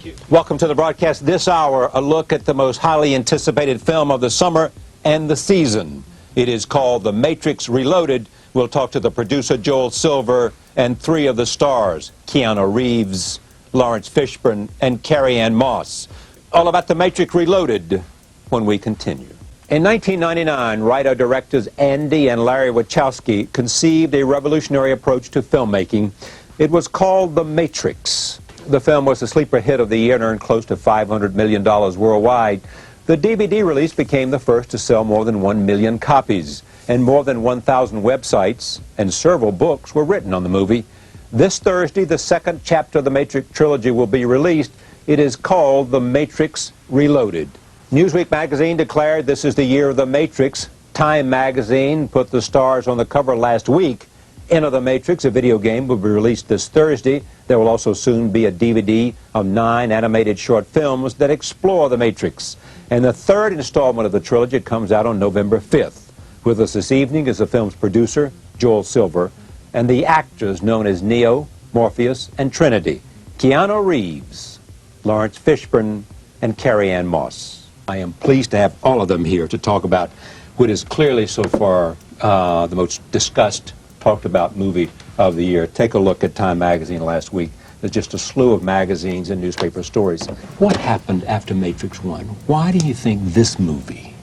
Thank you. Welcome to the broadcast this hour, a look at the most highly anticipated film of the summer and the season. It is called The Matrix Reloaded. We'll talk to the producer, Joel Silver, and three of the stars, Keanu Reeves, Laurence Fishburne, and Carrie-Anne Moss. All about The Matrix Reloaded when we continue. In 1999, writer-directors Andy and Larry Wachowski conceived a revolutionary approach to filmmaking. It was called The Matrix. The film was a sleeper hit of the year and earned close to $500 million worldwide. The DVD release became the first to sell more than 1 million copies, and more than 1,000 websites and several books were written on the movie. This Thursday, the second chapter of the Matrix trilogy will be released. It is called The Matrix Reloaded. Newsweek magazine declared this is the year of The Matrix. Time magazine put the stars on the cover last week. Enter the Matrix, a video game, will be released this Thursday. There will also soon be a DVD of 9 animated short films that explore the Matrix. And the third installment of the trilogy comes out on November 5th. With us this evening is the film's producer, Joel Silver, and the actors known as Neo, Morpheus, and Trinity, Keanu Reeves, Laurence Fishburne, and Carrie-Anne Moss. I am pleased to have all of them here to talk about what is clearly so far the most discussed, talked about movie of the year. Take a look at Time magazine last week. There's just a slew of magazines and newspaper stories. What happened after Matrix 1? Why do you think this movie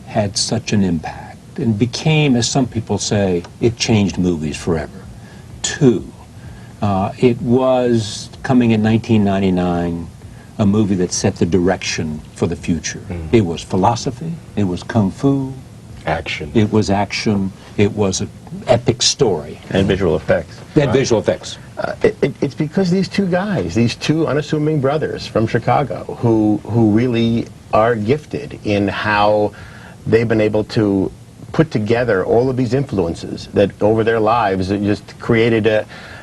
had such an impact and became, as some people say, it changed movies forever? 2, it was, coming in 1999, a movie that set the direction for the future. It was philosophy, it was kung fu, Action. it was action, it was an epic story. And visual effects. And visual effects. It's because these two guys, these two unassuming brothers from Chicago, who really are gifted in how they've been able to put together all of these influences that over their lives just created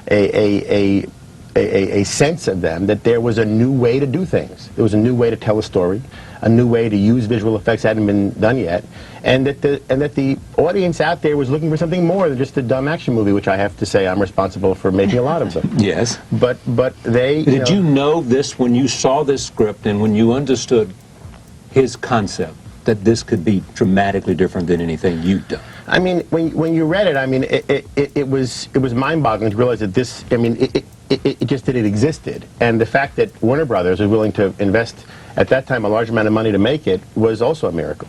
a sense of them that there was a new way to do things. There was a new way to tell a story, a new way to use visual effects that hadn't been done yet, and that the audience out there was looking for something more than just a dumb action movie, which I have to say I'm responsible for making a lot of them. Yes. But they... Did you know this when you saw this script and when you understood his concept, that this could be dramatically different than anything you've done? I mean, when you read it, I mean, it was mind-boggling to realize that this, I mean, it just that it existed. And the fact that Warner Brothers was willing to invest, at that time, a large amount of money to make it was also a miracle.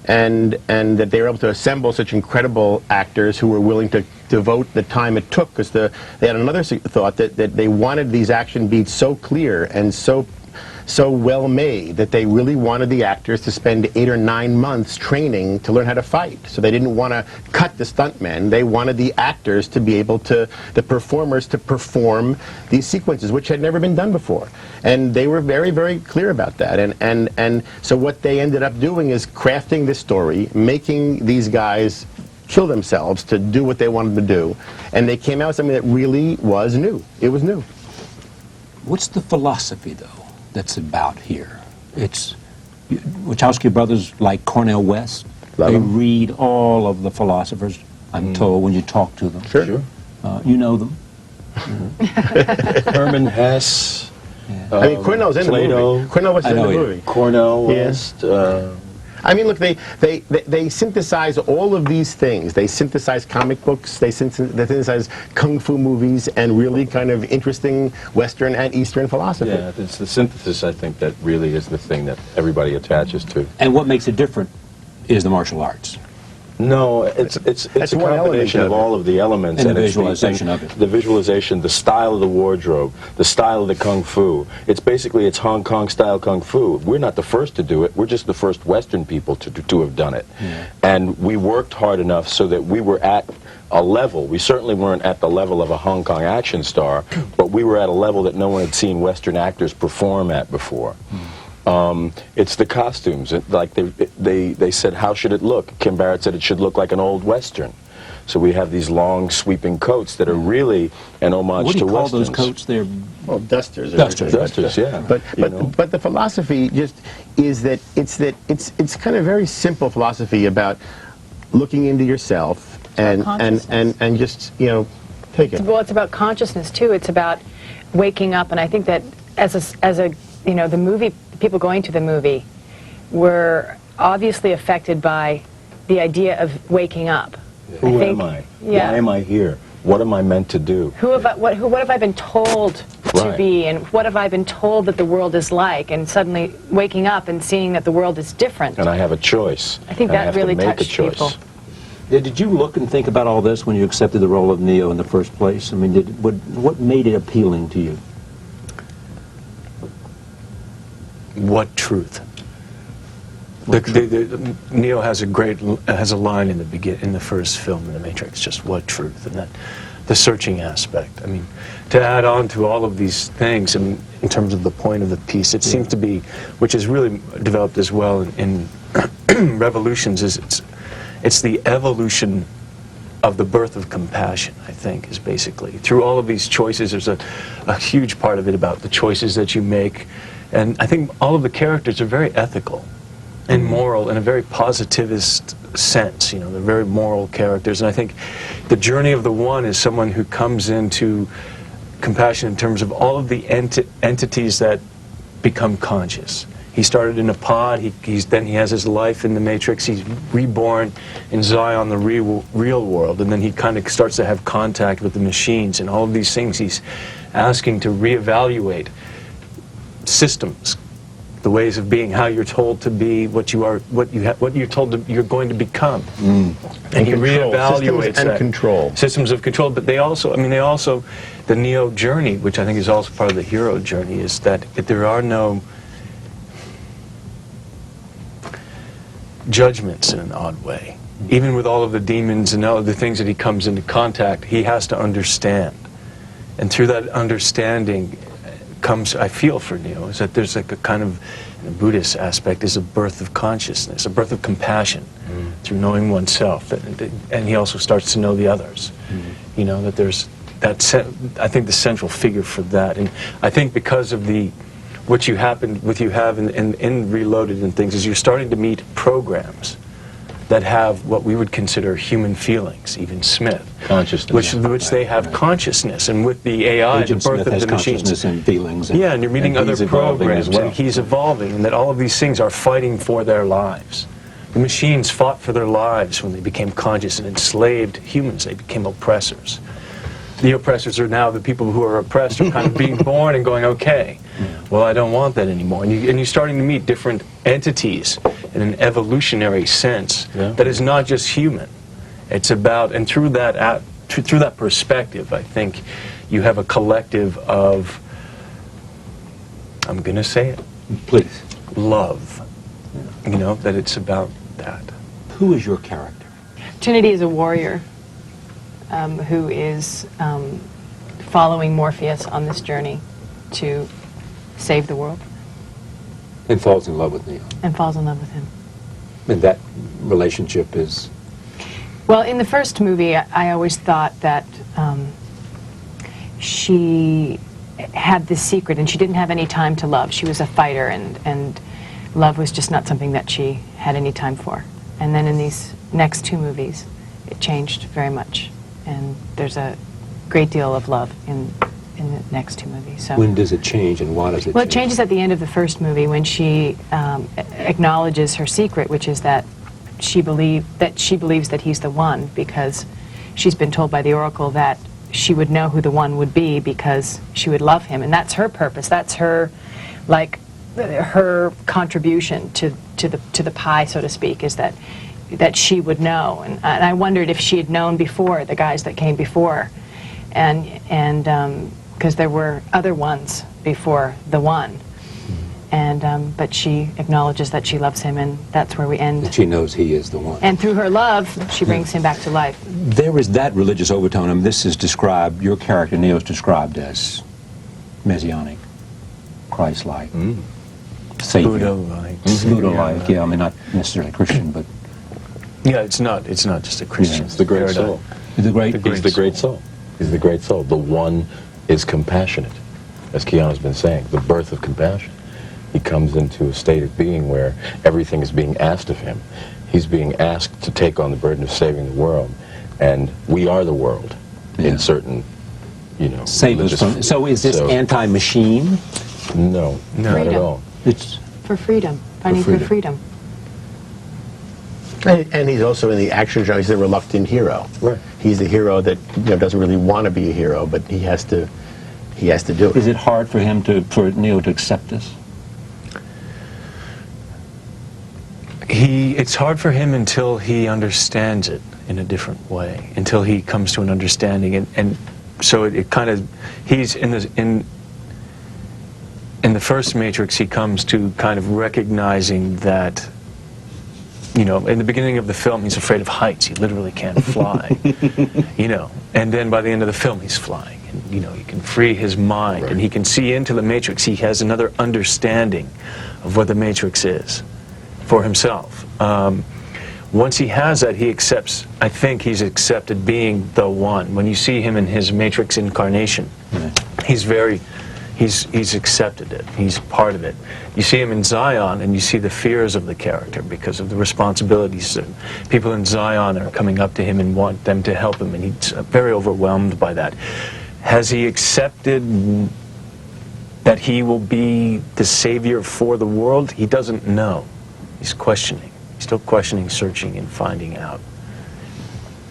And that they were able to assemble such incredible actors who were willing to devote the time it took, because they had another thought that they wanted these action beats so clear and so well made that they really wanted the actors to spend 8 or 9 months training to learn how to fight. So they didn't want to cut the stuntmen. They wanted the actors to be able to, the performers to perform these sequences, which had never been done before. And they were very, very clear about that. And so what they ended up doing is crafting this story, making these guys kill themselves to do what they wanted to do. And they came out with something that really was new. It was new. What's the philosophy, though, that's about here? It's Wachowski brothers like Cornel West. Love they them. read all of the philosophers, I'm told, when you talk to them. Sure. You know them. Herman Hesse. Yeah. I mean, Cornell's in the Plato. movie. Cornell was in the movie. Cornell Yes. West. I mean, look, they synthesize all of these things. They synthesize comic books, they synthesize kung fu movies, and really kind of interesting Western and Eastern philosophy. Yeah, it's the synthesis, I think, that really is the thing that everybody attaches to. And what makes it different is the martial arts. No, it's a one combination element of of it. all of the elements. And the it's visualization of it. The visualization, the style of the wardrobe, the style of the kung fu. It's basically, it's Hong Kong style kung fu. We're not the first to do it. We're just the first Western people to have done it. Yeah. And we worked hard enough so that we were at a level. We certainly weren't at the level of a Hong Kong action star, but we were at a level that no one had seen Western actors perform at before. It's the costumes. Like they said, how should it look? Kim Barrett said it should look like an old Western. So we have these long sweeping coats that are really an homage What do to you call Westerns. those coats? They're Well, dusters. Dusters, yeah. But the philosophy just is that it's kind of very simple philosophy about looking into yourself and just, you know, take it. Well, it's about consciousness too. It's about waking up, and I think that you know, the movie, people going to the movie were obviously affected by the idea of waking up. Who am I? Yeah. Why am I here? What am I meant to do? What have I been told to Right. be, and what have I been told that the world is like, and suddenly waking up and seeing that the world is different. And I have a choice. I think and that I have really to make touched a choice. people. Did you look and think about all this when you accepted the role of Neo in the first place? I mean, what made it appealing to you? What truth? Neo has a line in the first film in The Matrix, just what truth, and that the searching aspect. I mean, to add on to all of these things, I mean, in terms of the point of the piece, it seems to be, which is really developed as well in Revolutions, is it's the evolution of the birth of compassion, I think, is basically. Through all of these choices, there's a huge part of it about the choices that you make, and I think all of the characters are very ethical and moral in a very positivist sense. You know, they're very moral characters, and I think the journey of the one is someone who comes into compassion in terms of all of the entities that become conscious. He started in a pod, then he has his life in the Matrix, he's reborn in Zion, the real world, and then he kind of starts to have contact with the machines, and all of these things he's asking to reevaluate systems, the ways of being, how you're told to be, what you're told you're going to become, and he reevaluates systems and control. Systems of control. But they also, the Neo journey, which I think is also part of the hero journey, is that there are no judgments in an odd way. Even with all of the demons and all of the things that he comes into contact, he has to understand, and through that understanding comes, I feel for Neo, is that there's like a kind of, in the Buddhist aspect, is a birth of consciousness, a birth of compassion through knowing oneself, and he also starts to know the others. You know, that there's that, I think the central figure for that, and I think because of what you have in Reloaded and things, is you're starting to meet programs that have what we would consider human feelings, even Smith. Consciousness. Which they have consciousness, and with the AI, Agent the birth Smith of has the machines. consciousness and feelings. Yeah, and you're meeting And other he's evolving programs, as well. and he's evolving, and that all of these things are fighting for their lives. The machines fought for their lives when they became conscious and enslaved humans. They became oppressors. The oppressors are now the people who are oppressed are kind of being born and going, okay, well, I don't want that anymore. And you're starting to meet different entities in an evolutionary sense that is not just human. It's about, and through that perspective, I think you have a collective of, I'm going to say it, Please. love. You know, that it's about that. Who is your character? Trinity is a warrior who is following Morpheus on this journey to save the world. And falls in love with Neo. And falls in love with him. And that relationship is... Well, in the first movie, I always thought that she had this secret, and she didn't have any time to love. She was a fighter, and love was just not something that she had any time for. And then in these next two movies, it changed very much. And there's a great deal of love in the next two movies. So When does it change, and why does it well, change? it changes at the end of the first movie when she acknowledges her secret, which is that she believes that he's the one, because she's been told by the Oracle that she would know who the one would be because she would love him, and that's her purpose. That's her, like, her contribution to the pie, so to speak, is that she would know. And I wondered if she had known before the guys that came before, and because there were other ones before the one, and but she acknowledges that she loves him, and that's where we end. And she knows he is the one. And through her love, she brings him back to life. There is that religious overtone. I mean, this is described, your character, Neo, is described as messianic, Christ-like, Savior. Buddha-like. Buddha-like, yeah, I mean, not necessarily Christian, but... Yeah, it's not just a Christian. It's the great paradigm. soul. He's the great... He's the great soul. He's the great soul. The one is compassionate, as Keanu's been saying, the birth of compassion. He comes into a state of being where everything is being asked of him. He's being asked to take on the burden of saving the world, and we are the world in certain, Save us from... So is this anti-machine? No, not at Freedom. all. It's For freedom, fighting for freedom. And he's also in the action genre. He's the reluctant hero. Right. He's the hero that doesn't really want to be a hero, but he has to do it. Is it hard for him for Neo to accept this? It's hard for him until he understands it in a different way, until he comes to an understanding, and so it kind of, he's in the first Matrix, he comes to kind of recognizing that, you know, in the beginning of the film, he's afraid of heights. He literally can't fly, you know. And then by the end of the film, he's flying. And, you know, he can free his mind, and he can see into the Matrix. He has another understanding of what the Matrix is for himself. Once he has that, he accepts, I think he's accepted being the one. When you see him in his Matrix incarnation, he's accepted it. He's part of it. You see him in Zion, and you see the fears of the character because of the responsibilities. People in Zion are coming up to him and want them to help him, and he's very overwhelmed by that. Has he accepted that he will be the savior for the world? He doesn't know. He's questioning. He's still questioning, searching, and finding out.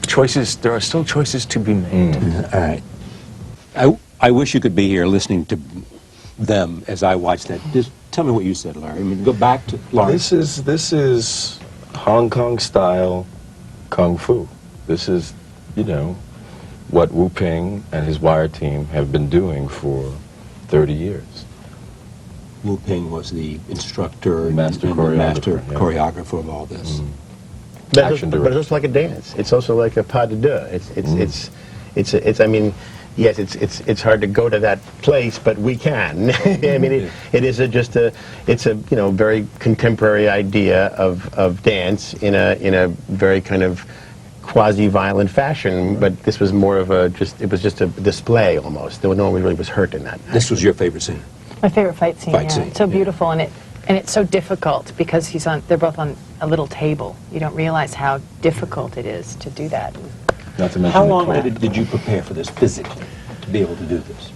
There are still choices to be made. all right. I wish you could be here listening to them as I watch that. Just tell me what you said, Larry. I mean, go back to Lawrence. This is Hong Kong style kung fu. This is, you know, what Wu Ping and his Wire team have been doing for 30 years. Wu Ping was the instructor, Master and the master choreographer, yeah. choreographer of all this. But it's also like a dance. It's also like a pas de deux. It's I mean, yes, it's hard to go to that place, but we can. I mean, it's a very contemporary idea of dance in a very kind of quasi-violent fashion. But this was more of it was just a display almost. No one really was hurt in that. This was your favorite scene. My favorite fight scene. Fight scene, It's so yeah. beautiful, and it's so difficult because they're both on a little table. You don't realize how difficult it is to do that. Not to mention How the long clap. did you prepare for this physically to be able to do this?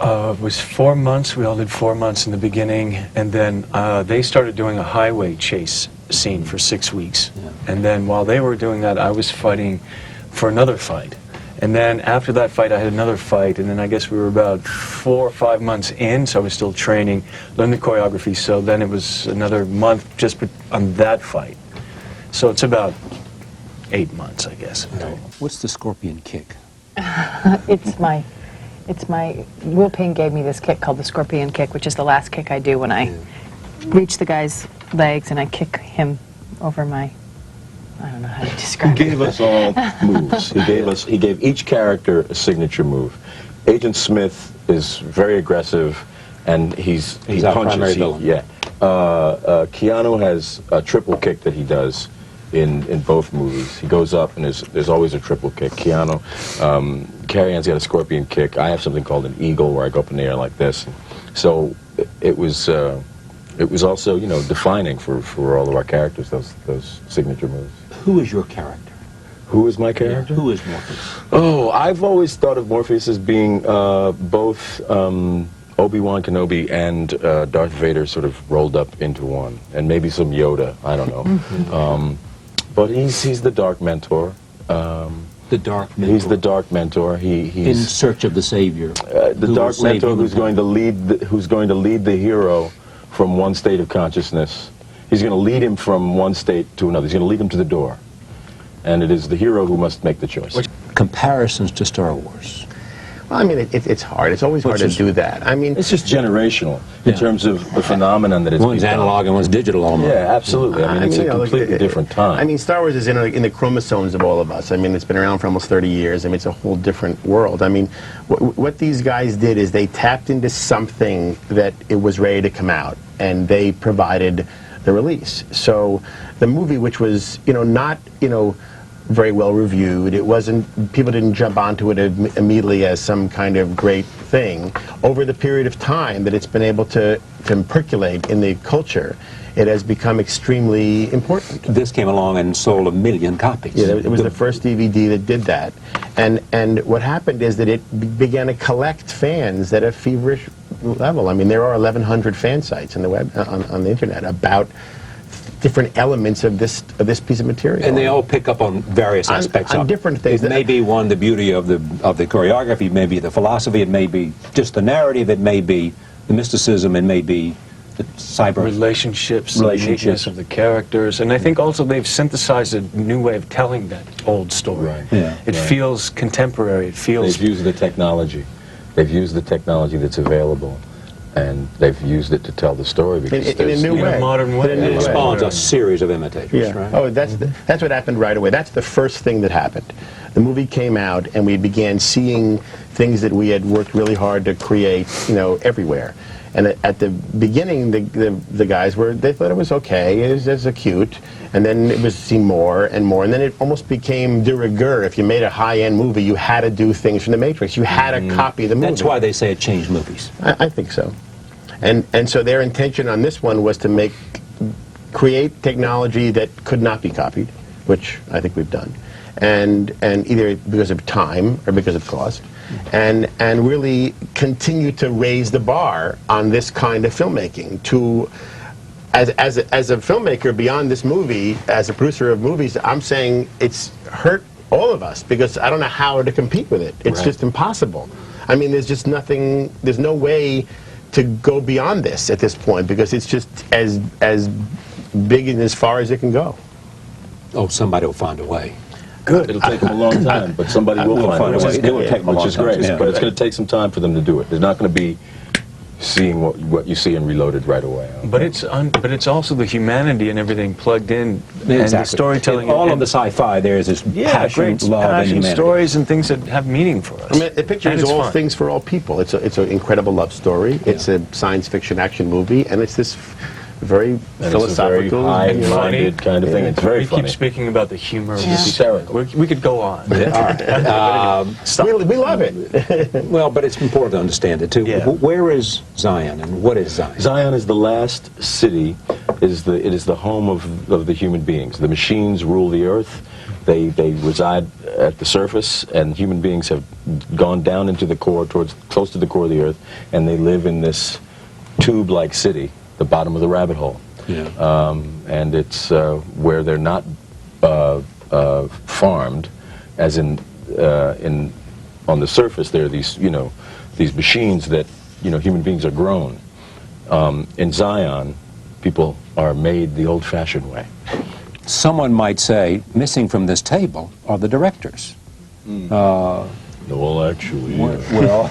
It was 4 months. We all did 4 months in the beginning, and then they started doing a highway chase scene for 6 weeks. Yeah. And then while they were doing that, I was fighting for another fight. And then after that fight, I had another fight, and then I guess we were about 4 or 5 months in, so I was still training, learning the choreography, so then it was another month just on that fight. So it's about 8 months, I guess. What's the scorpion kick? It's my Wu Ping gave me this kick called the scorpion kick, which is the last kick I do when I reach the guy's legs and I kick him over my, I don't know how to He describe it. gave us all moves. He gave each character a signature move. Agent Smith is very aggressive, and he our punches. primary villain. Yeah. Keanu has a triple kick that he does in both movies. He goes up, and there's always a triple kick. Keanu, Carrie-Anne's got a scorpion kick. I have something called an eagle, where I go up in the air like this. So it was also, you know, defining for all of our characters, those signature moves. Who is your character? Who is my character? Who is Morpheus? Oh, I've always thought of Morpheus as being both Obi-Wan Kenobi and Darth Vader sort of rolled up into one, and maybe some Yoda, I don't know. But he's the Dark Mentor. The Dark Mentor. He's the Dark Mentor. He's in search of the Savior. the Dark Mentor who's going to lead the hero from one state of consciousness. He's going to lead him from one state to another. He's going to lead him to the door. And it is the hero who must make the choice. Comparisons to Star Wars. Well, I mean, it's hard. It's always hard to do that. I mean, It's just generational in terms of the phenomenon that it's One's become. analog and one's digital almost. Yeah, absolutely. I mean, it's a completely different time. I mean, Star Wars is in the chromosomes of all of us. I mean, it's been around for almost 30 years. I mean, it's a whole different world. I mean, what these guys did is they tapped into something that it was ready to come out, and they provided the release. So the movie, which was, not, very well reviewed. It wasn't, people didn't jump onto it immediately as some kind of great thing. Over the period of time that it's been able to percolate in the culture, it has become extremely important. This came along and sold 1 million copies. Yeah, it was the first DVD that did that. And what happened is that it began to collect fans at a feverish level. I mean, there are 1,100 fan sites on the web, on the internet about different elements of this piece of material. And they all pick up on various aspects on of different things. It may be the beauty of the choreography, it may be the philosophy, it may be just the narrative, it may be the mysticism, it may be the cyber relationships, the uniqueness of the characters, and I think also they've synthesized a new way of telling that old story. Right. Yeah. It feels contemporary. It feels. They've used the technology. They've used the technology that's available, and they've used it to tell the story because in a there's, new you know, way. a modern way. In a new It way. spawns a series of imitators, Yeah. right? Oh, that's what happened right away. That's the first thing that happened. The movie came out, and we began seeing things that we had worked really hard to create, you know, everywhere. And at the beginning, the guys they thought it was okay, it was cute, and then it was seen more and more, and then it almost became de rigueur. If you made a high-end movie, you had to do things from The Matrix. You had to copy the movie. That's why they say it changed movies. I think so. And so their intention on this one was to create technology that could not be copied, which I think we've done, and either because of time or because of cost, and really continue to raise the bar on this kind of filmmaking. As a filmmaker beyond this movie, as a producer of movies, I'm saying it's hurt all of us because I don't know how to compete with it. It's just impossible. I mean, there's just nothing. There's no way to go beyond this at this point because it's just as big and as far as it can go. Oh, somebody will find a way. Good. It'll take them a long time, but somebody will find a way. It will take them a long which is time, great. yeah. But it's going to take some time for them to do it. They're not going to be seeing what you see in Reloaded right away. But it's also the humanity and everything plugged in, and the storytelling. In all of the sci-fi, there is this passion, great love, and passion, humanity. stories and things that have meaning for us. I mean, the picture And is it's all fun. things for all people. It's an incredible love story. It's a science fiction action movie, and it's this very philosophical, high-minded you know, funny kind of thing. It's very we funny. keep speaking about the humor. It's hysterical. We could go on. Stop. we love it. Well, but it's important to understand it, too. Yeah. Where is Zion, and what is Zion? Zion is the last city. It is the home of the human beings. The machines rule the earth. They reside at the surface, and human beings have gone down into the core, close to the core of the earth, and they live in this tube-like city, the bottom of the rabbit hole. Yeah. And it's where they're not farmed, as in on the surface. There are these machines that human beings are grown. In Zion, people are made the old-fashioned way. Someone might say, missing from this table are the directors. Well, actually, Well,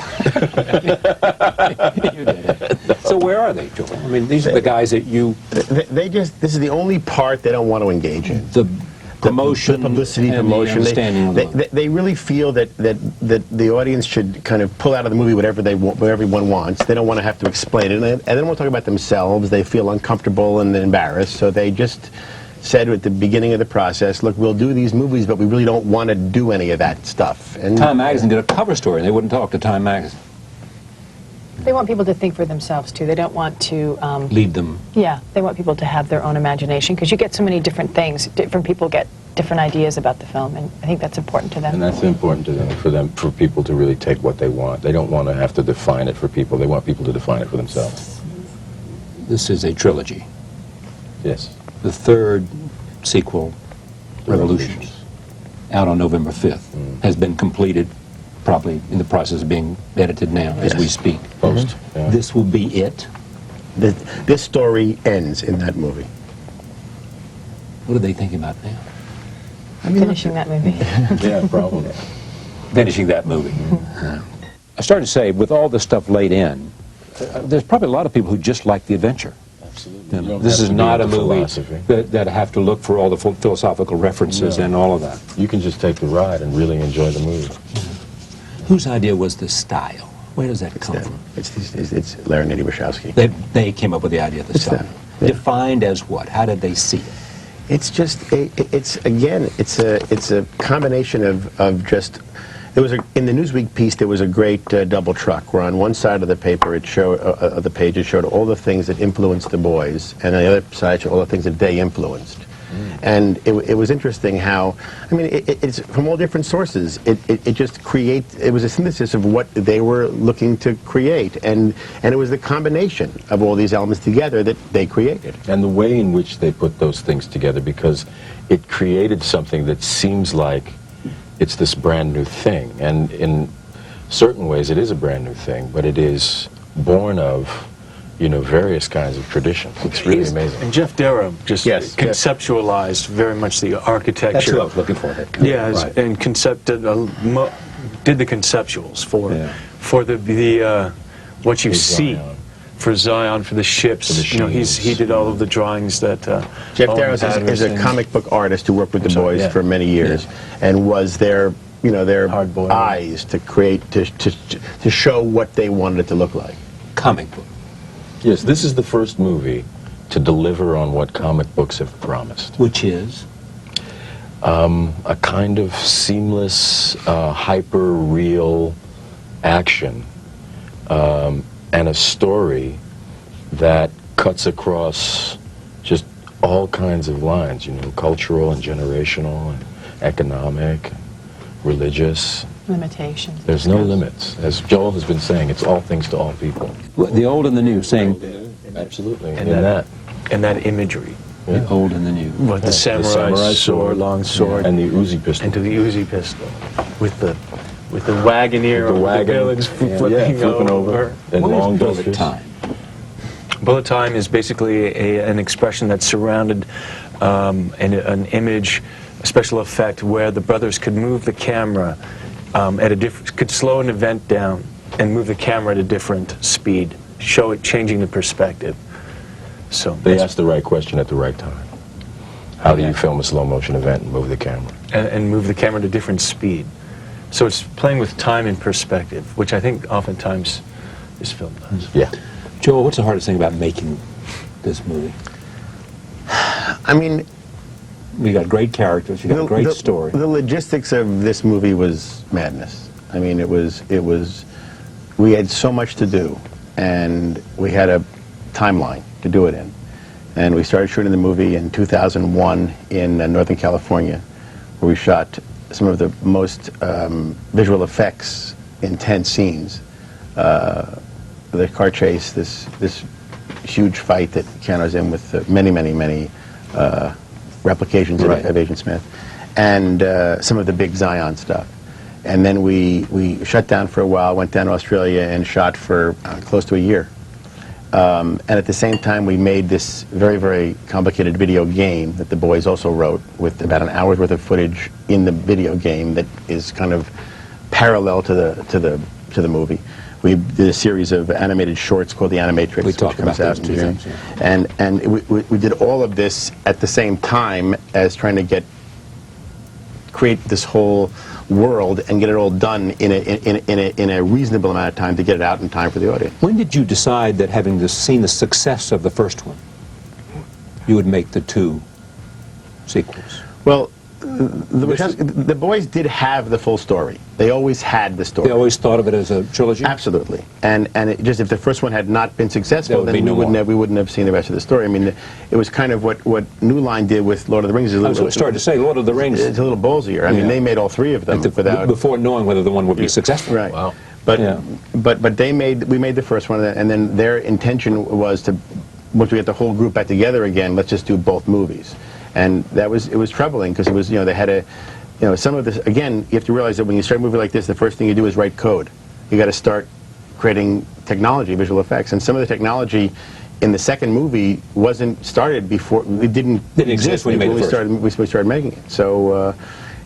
you did it. So where are they, Joel? I mean, these are the guys that you... This is the only part they don't want to engage in. The promotion, the publicity, and promotion. the understanding of the... They really feel that the audience should kind of pull out of the movie whatever everyone wants. They don't want to have to explain it, and they don't want to talk about themselves. They feel uncomfortable and embarrassed, so they just said at the beginning of the process, look, we'll do these movies, but we really don't want to do any of that stuff. And Time Magazine did a cover story, and they wouldn't talk to Time Magazine. They want people to think for themselves, too. They don't want to... Lead them. Yeah, they want people to have their own imagination, because you get so many different things. Different people get different ideas about the film, and I think that's important to them. And that's important to them, for people to really take what they want. They don't want to have to define it for people. They want people to define it for themselves. This is a trilogy. Yes. The third sequel, Revolutions, out on November 5th, has been completed, probably in the process of being edited now as we speak. Post. Yeah. This will be it. this story ends in that movie. What are they thinking about now? Finishing that movie. Yeah, probably. Finishing that movie. I started to say, with all this stuff laid in, there's probably a lot of people who just like the adventure. Absolutely. You don't This have is to not be a into movie philosophy. that have to look for all the philosophical references No. and all of that. You can just take the ride and really enjoy the movie. Whose idea was the style? Where does that come from? It's Larry and Eddie Wachowski. They came up with the idea of the It's style. them, yeah. Defined as what? How did they see it? It's just it's a combination of just. In the Newsweek piece there was a great double truck where on one side of the paper it showed the page it showed all the things that influenced the boys, and on the other side showed all the things that they influenced. And it was interesting how, I mean, it's from all different sources. It just it was a synthesis of what they were looking to create, and it was the combination of all these elements together that they created. And the way in which they put those things together, because it created something that seems like it's this brand new thing. And in certain ways it is a brand new thing, but it is born of, you know, various kinds of traditions. It's really amazing. And Jeff Darrow just Yes, conceptualized very much the architecture. That's what I was looking for. Yeah, Right. and did the conceptuals for the what you For see Zion. for Zion, for the ships. For the You know, he shields. did all of the drawings that. Jeff Owen Darrow is a Patterson- comic book artist who worked with the boys yeah. for many years, and was their, you know, their Hard-boiled. eyes to create, to show what they wanted it to look like. Comic book. Yes, this is the first movie to deliver on what comic books have promised. Which is? A kind of seamless, hyper-real action, and a story that cuts across just all kinds of lines, you know, cultural and generational and economic, religious. Limitations. There's no limits. As Joel has been saying, it's all things to all people. The old and the new, saying Absolutely. And in that imagery. the old and the new. What the samurai sword, long sword, and the Uzi pistol. and to the Uzi pistol, with the Wagoneer, The of wagon, the villains flipping over. and What long is bullet gestures. time? Bullet time is basically an expression that's surrounded an image, a special effect where the brothers could move the camera at a could slow an event down and move the camera at a different speed, show it changing the perspective. So They that's- asked the right question at the right time. How do you film a slow motion event and move the camera? and move the camera at a different speed. So it's playing with time and perspective, which I think oftentimes this film does. Yeah. Joel, what's the hardest thing about making this movie? I mean, You got great characters, you got a great story. The logistics of this movie was madness. I mean, we had so much to do, and we had a timeline to do it in. And we started shooting the movie in 2001 in Northern California, where we shot some of the most visual effects, intense scenes. The car chase, this huge fight that Keanu's in with many replications Right. of Agent Smith, and some of the big Zion stuff. And then we shut down for a while, went down to Australia and shot for close to a year. And at the same time, we made this very complicated video game that the boys also wrote, with about an hour's worth of footage in the video game that is kind of parallel to the movie. We did a series of animated shorts called the Animatrix, We talked which comes about out those in two June. things, yeah. And we did all of this at the same time as trying to create this whole world and get it all done in a reasonable amount of time to get it out in time for the audience. When did you decide that, having seen the success of the first one, you would make the two sequels? Well, the boys did have the full story. They always had the story. They always thought of it as a trilogy? Absolutely. And it just, if the first one had not been successful, There would then be no more. we wouldn't have seen the rest of the story. I mean, it was kind of what New Line did with Lord of the Rings. I was starting to say, Lord of the Rings, It's a little ballsier. I mean, Yeah. they made all three of them without... before knowing whether the one would be successful. Right. Wow. But Yeah. but we made the first one, and then their intention was to, once we get the whole group back together again, let's just do both movies. And it was troubling, because it was, they had a, some of this, again, you have to realize that when you start a movie like this, the first thing you do is write code. You got to start creating technology, visual effects, and some of the technology in the second movie wasn't started before. It didn't exist when you made the first. we started making it. So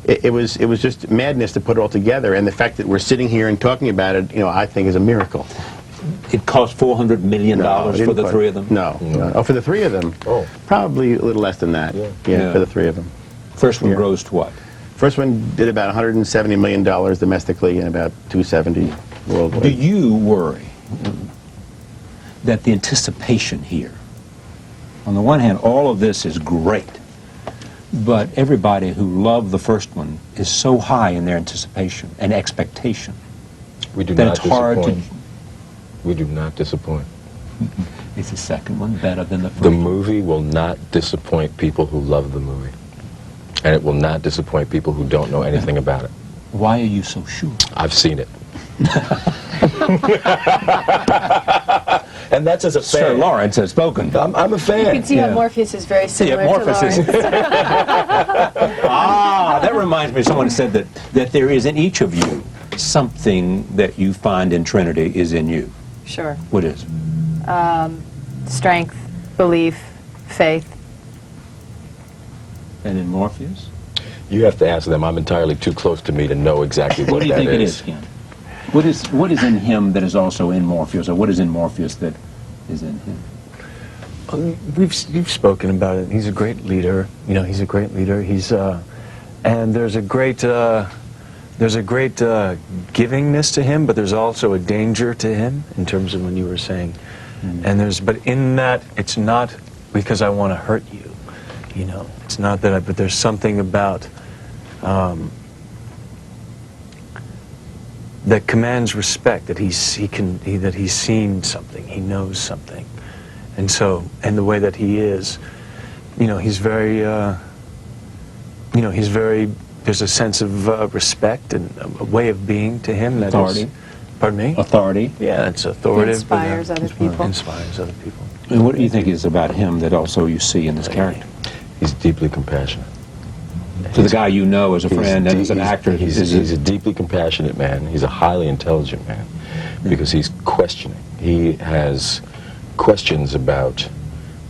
it was just madness to put it all together, and the fact that we're sitting here and talking about it, I think is a miracle. It cost $400 million it didn't for the quite- three of them? No. Oh, for the three of them? Oh. Probably a little less than that. Yeah. For the three of them. First one Yeah. grossed what? First one did about $170 million domestically and about $270 worldwide. Do you worry that the anticipation here, on the one hand, all of this is great, but everybody who loved the first one is so high in their anticipation and expectation We do that not it's hard to... disappoint. We do not disappoint. Is the second one better than the first? The movie will not disappoint people who love the movie. And it will not disappoint people who don't know anything about it. Why are you so sure? I've seen it. And that's as a fan. Sir Laurence has spoken. I'm a fan. You can see how Morpheus is very similar to Morpheus is- Laurence. That reminds me, someone said that there is in each of you something that you find in Trinity is in you. Sure. What is? Strength, belief, faith. And in Morpheus? You have to ask them. I'm entirely too close to me to know exactly what What do you that think it is, Ken? What is in him that is also in Morpheus, or what is in Morpheus that is in him? We've spoken about it. He's a great leader. You know, he's a great leader. He's and there's a great givingness to him, but there's also a danger to him in terms of when you were saying. And but in that, it's not because I want to hurt you. You know, it's not that but there's something about that commands respect, that he's seen something, he knows something, and the way that he is, you know, he's very, there's a sense of respect and a way of being to him that Authority. is, pardon me? Authority. Yeah, it's authoritative. Inspires other people. Inspires other people. And what do you think is about him that also you see in this character? He's deeply compassionate. To the guy you know as a friend and as an actor, He's a deeply compassionate man. He's a highly intelligent man because he's questioning. He has questions about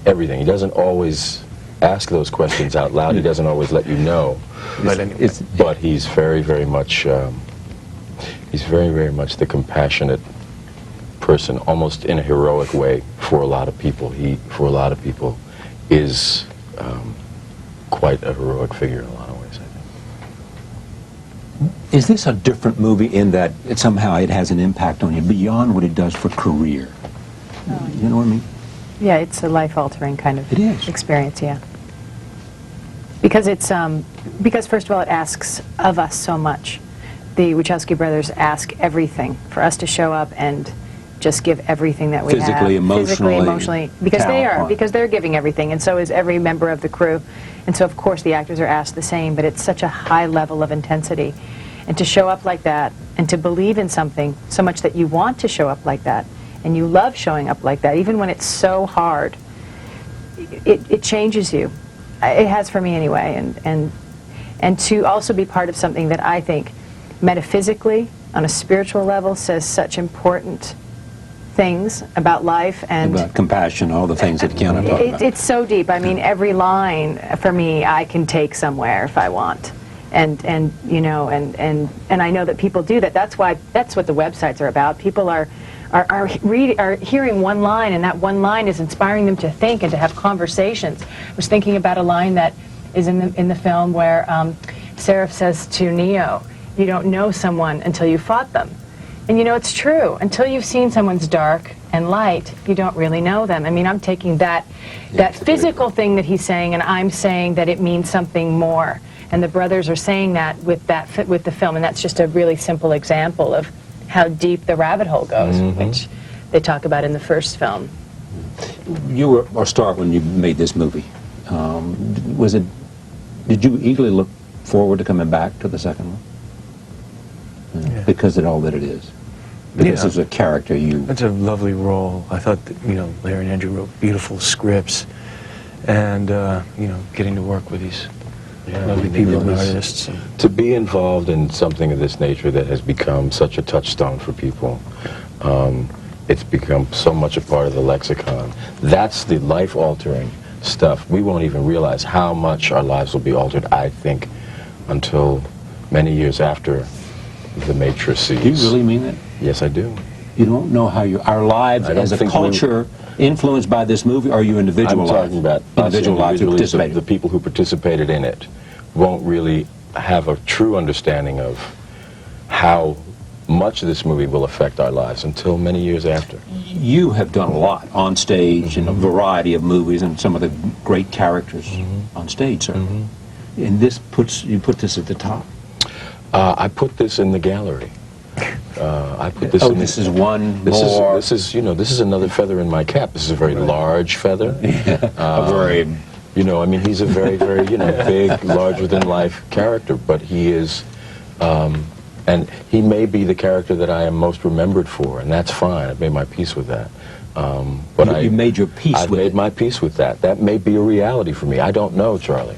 everything. He doesn't always ask those questions out loud. He doesn't always let you know. But anyway. But he's very, very much the compassionate person, almost in a heroic way for a lot of people. He, for a lot of people, is quite a heroic figure in a lot of ways, I think. Is this a different movie in that somehow it has an impact on you beyond what it does for career? You know what I mean? Yeah, it's a life-altering kind of It is. experience, yeah. Because it's, because first of all, it asks of us so much. The Wachowski brothers ask everything for us to show up and just give everything that we Physically, have. emotionally, Emotionally, because they are, talent-wise. because they're giving everything, and so is every member of the crew. And so, of course, the actors are asked the same, but it's such a high level of intensity. And to show up like that, and to believe in something so much that you want to show up like that, and you love showing up like that, even when it's so hard, it changes you. It has for me anyway, and to also be part of something that I think metaphysically, on a spiritual level, says such important things about life and About compassion, all the things that Keanu talked about. it's so deep. I mean, every line for me I can take somewhere if I want, and you know, and I know that people do that. That's what the websites are about. People are hearing one line, and that one line is inspiring them to think and to have conversations. I was thinking about a line that is in the film where Seraph says to Neo, "You don't know someone until you fought them." And you know, it's true. Until you've seen someone's dark and light, you don't really know them. I mean, I'm taking that physical thing that he's saying, and I'm saying that it means something more. And the brothers are saying that with the film, and that's just a really simple example of how deep the rabbit hole goes, which they talk about in the first film. You were a star when you made this movie. Did you eagerly look forward to coming back to the second one? Yeah. Because of all that it is. Because Yeah. it's a character you... It's a lovely role. I thought that, you know, Larry and Andrew wrote beautiful scripts, and you know, getting to work with these lovely people and artists. To be involved in something of this nature that has become such a touchstone for people, it's become so much a part of the lexicon. That's the life-altering stuff. We won't even realize how much our lives will be altered, I think, until many years after the matrices. Do you really mean that? Yes, I do. You don't know how our lives I don't as a think culture influenced by this movie, or you individual I'm lives? talking about individual lives who individually, participated. the people who participated in it won't really have a true understanding of how much this movie will affect our lives until many years after. You have done a lot on stage in a variety of movies and some of the great characters on stage, certainly. And you put this at the top. I put this in the gallery. I put this. Oh, in this is one this more. Is this is, you know, this is another feather in my cap. This is a very large feather. A very. You know, I mean, he's a very, very, you know, big, larger-than-life character, but he is, and he may be the character that I am most remembered for, and that's fine. I've made my peace with that. But You made your peace I've with made it. my peace with that. That may be a reality for me. I don't know, Charlie.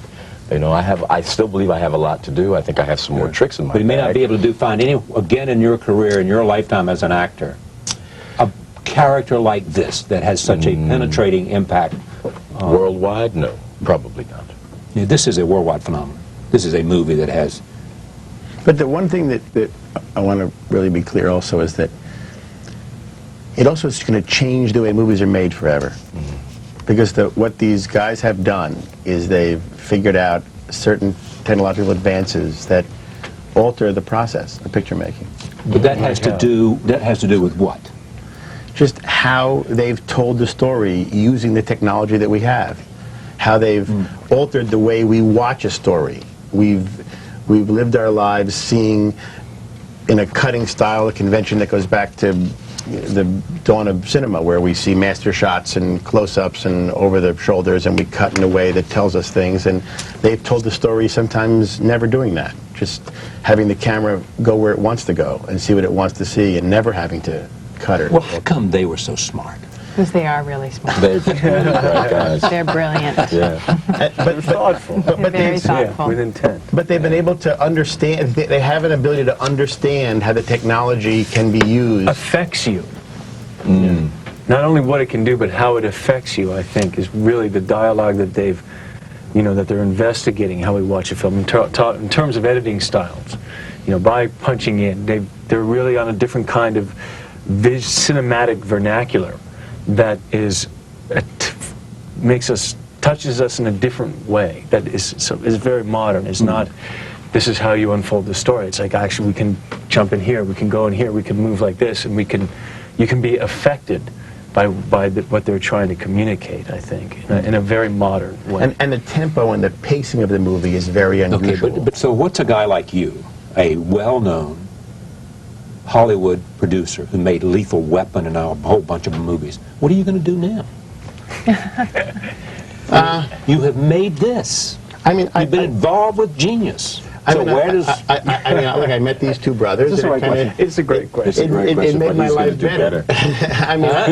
You know, I still believe I have a lot to do. I think I have some more tricks in my But you may not bag. be able to find any, again in your career, in your lifetime as an actor, a character like this that has such a penetrating impact. Worldwide? No, probably not. Yeah, this is a worldwide phenomenon. This is a movie that has. But the one thing that I want to really be clear also is that it also is going to change the way movies are made forever. Because what these guys have done is they've figured out certain technological advances that alter the process of picture making. But that has to do. That has to do with what? Just how they've told the story using the technology that we have. How they've altered the way we watch a story. We've lived our lives seeing in a cutting style, a convention that goes back to the dawn of cinema, where we see master shots and close-ups and over the shoulders, and we cut in a way that tells us things. And they've told the story sometimes never doing that, just having the camera go where it wants to go and see what it wants to see, and never having to cut it. Well, how come they were so smart? Because they are really smart. They're really bright guys. They're brilliant. Yeah. But Thoughtful. They're very thoughtful. With intent. But they've been able to understand, they have an ability to understand how the technology can be used. Affects you. Not only what it can do, but how it affects you, I think, is really the dialogue that they've, you know, that they're investigating how we watch a film in terms of editing styles. You know, by punching in, they're really on a different kind of cinematic vernacular that is touches us in a different way. That is very modern. It's not. This is how you unfold the story. It's like, actually, we can jump in here, we can go in here, we can move like this, and you can be affected by what they're trying to communicate, I think, in a very modern way. And the tempo and the pacing of the movie is very unusual. Okay, but so what's a guy like you, a well-known Hollywood producer who made Lethal Weapon and a whole bunch of movies, what are you going to do now? You have made this. You've been involved with genius. So where does... I met these two brothers. Is this the right question? It's a great question. It made my life better.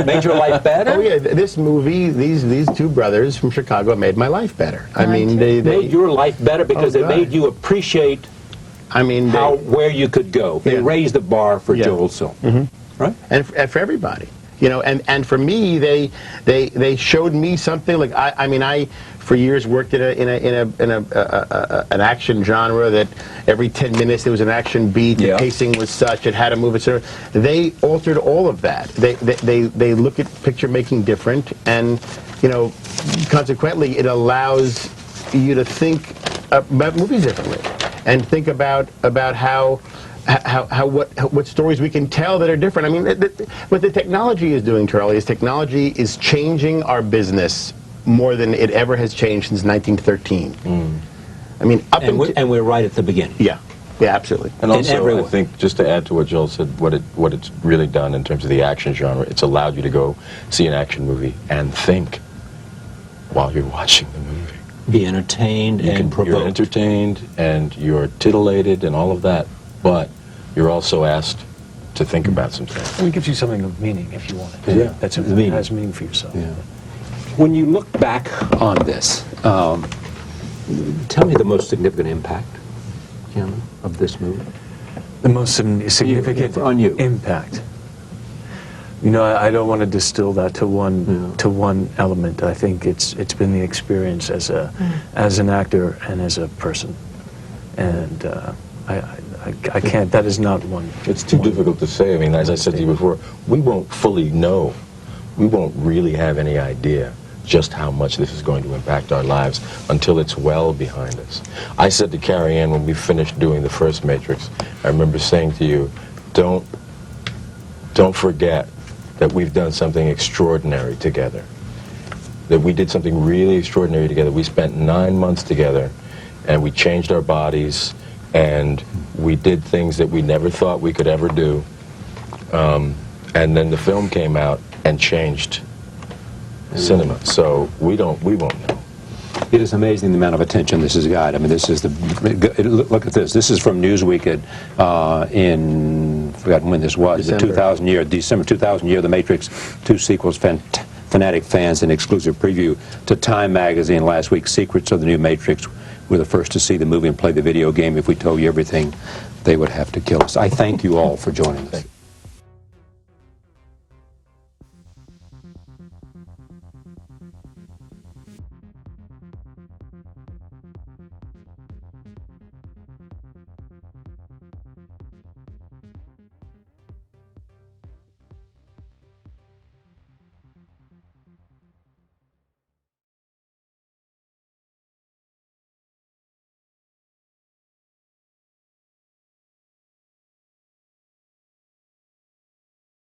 Made your life better? Oh yeah, this movie, these two brothers from Chicago made my life better. They made your life better because they made you appreciate where you could go. They raised the bar for Joel Silver, right? And for everybody, you know. And for me, they showed me something. Like I for years worked in an action genre that every 10 minutes there was an action beat. The pacing was such, it had to move, etc. They altered all of that. They look at picture making different, and you know, consequently, it allows you to think about movies differently and think about how what stories we can tell that are different. I mean, what the technology is doing, Charlie, is technology is changing our business more than it ever has changed since 1913. I mean, and we're right at the beginning. Yeah, absolutely. And also, I think, just to add to what Joel said, what it's really done in terms of the action genre, it's allowed you to go see an action movie and think while you're watching the movie. Be entertained and provoked. You're entertained and you're titillated and all of that, but you're also asked to think about some things. And it gives you something of meaning if you want it. Yeah. That has meaning for yourself. Yeah. When you look back on this, tell me the most significant impact, Keanu, of this movie. The most significant on you. Impact. You know, I don't want to distill that to one element. I think it's been the experience as an actor and as a person, and I can't. That is not one. It's too difficult to say. I mean, as I said to you before, we won't fully know. We won't really have any idea just how much this is going to impact our lives until it's well behind us. I said to Carrie-Anne when we finished doing the first Matrix, I remember saying to you, don't forget that we've done something extraordinary together. That we did something really extraordinary together. We spent 9 months together, and we changed our bodies, and we did things that we never thought we could ever do, And then the film came out and changed cinema. So we won't know. It is amazing the amount of attention this has got. I mean, this is look at this. This is from Newsweek in, forgotten when this was, the 2000 year, December 2000 year, The Matrix 2 sequels, fanatic fans, an exclusive preview to Time magazine last week. Secrets of the new Matrix. We're the first to see the movie and play the video game. If we told you everything, they would have to kill us. I thank you all for joining us.